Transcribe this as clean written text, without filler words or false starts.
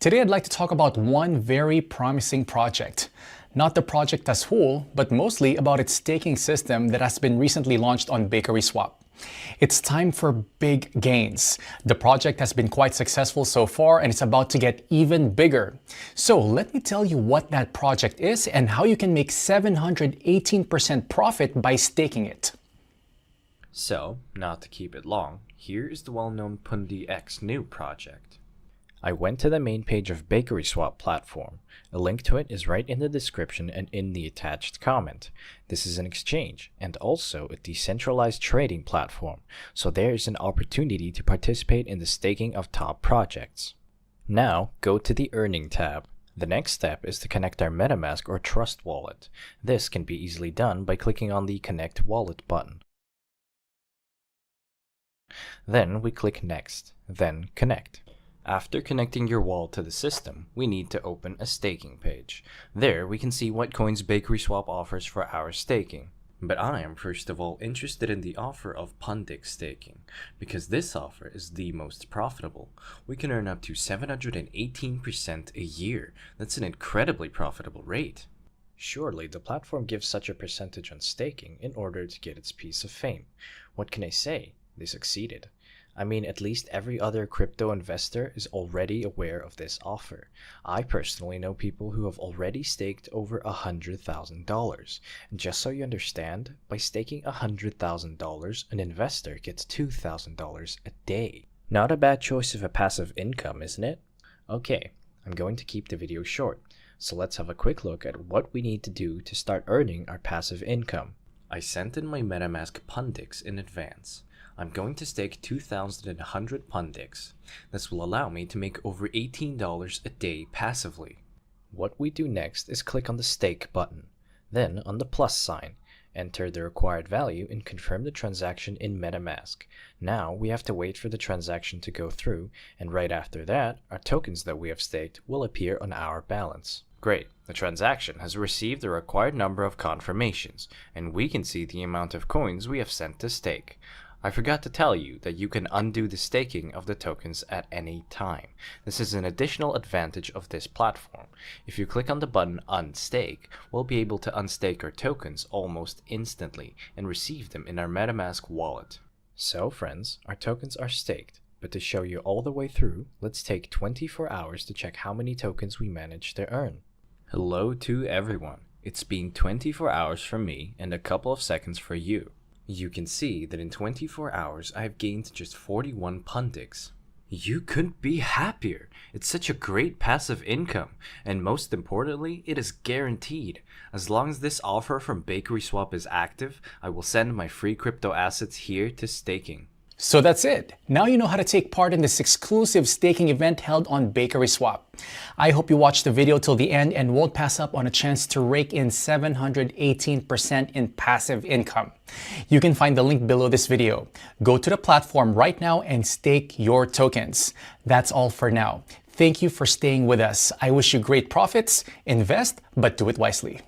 Today I'd like to talk about one very promising project. Not the project as whole, but mostly about its staking system that has been recently launched on BakerySwap. It's time for big gains. The project has been quite successful so far and it's about to get even bigger. So let me tell you what that project is and how you can make 718% profit by staking it. So, not to keep it long, here is the well-known PUNDI X new project. I went to the main page of BakerySwap platform. A link to it is right in the description and in the attached comment. This is an exchange and also a decentralized trading platform, so there is an opportunity to participate in the staking of top projects. Now, go to the Earning tab. The next step is to connect our MetaMask or Trust wallet. This can be easily done by clicking on the Connect Wallet button. Then we click Next, then Connect. After connecting your wallet to the system, we need to open a staking page. There we can see what coins BakerySwap offers for our staking. But I am first of all interested in the offer of PUNDI staking, because this offer is the most profitable. We can earn up to 718% a year. That's an incredibly profitable rate. Surely the platform gives such a percentage on staking in order to get its piece of fame. What can I say? They succeeded. I mean, at least every other crypto investor is already aware of this offer. I personally know people who have already staked over $100,000. And just so you understand, by staking $100,000, an investor gets $2,000 a day. Not a bad choice of a passive income, isn't it? Okay, I'm going to keep the video short. So let's have a quick look at what we need to do to start earning our passive income. I sent in my MetaMask PUNDIs in advance. I'm going to stake 2,100 PUNDIs. This will allow me to make over $18 a day passively. What we do next is click on the Stake button, then on the plus sign, enter the required value and confirm the transaction in MetaMask. Now we have to wait for the transaction to go through, and right after that, our tokens that we have staked will appear on our balance. Great, the transaction has received the required number of confirmations, and we can see the amount of coins we have sent to stake. I forgot to tell you that you can undo the staking of the tokens at any time. This is an additional advantage of this platform. If you click on the button Unstake, we'll be able to unstake our tokens almost instantly and receive them in our MetaMask wallet. So friends, our tokens are staked, but to show you all the way through, let's take 24 hours to check how many tokens we managed to earn. Hello to everyone. It's been 24 hours for me and a couple of seconds for you. You can see that in 24 hours I have gained just 41 PUNDIs. You couldn't be happier. It's such a great passive income, and most importantly, it is guaranteed. As long as this offer from BakerySwap is active, I will send my free crypto assets here to staking. So that's it. Now you know how to take part in this exclusive staking event held on BakerySwap. I hope you watched the video till the end and won't pass up on a chance to rake in 718% in passive income. You can find the link below this video. Go to the platform right now and stake your tokens. That's all for now. Thank you for staying with us. I wish you great profits. Invest, but do it wisely.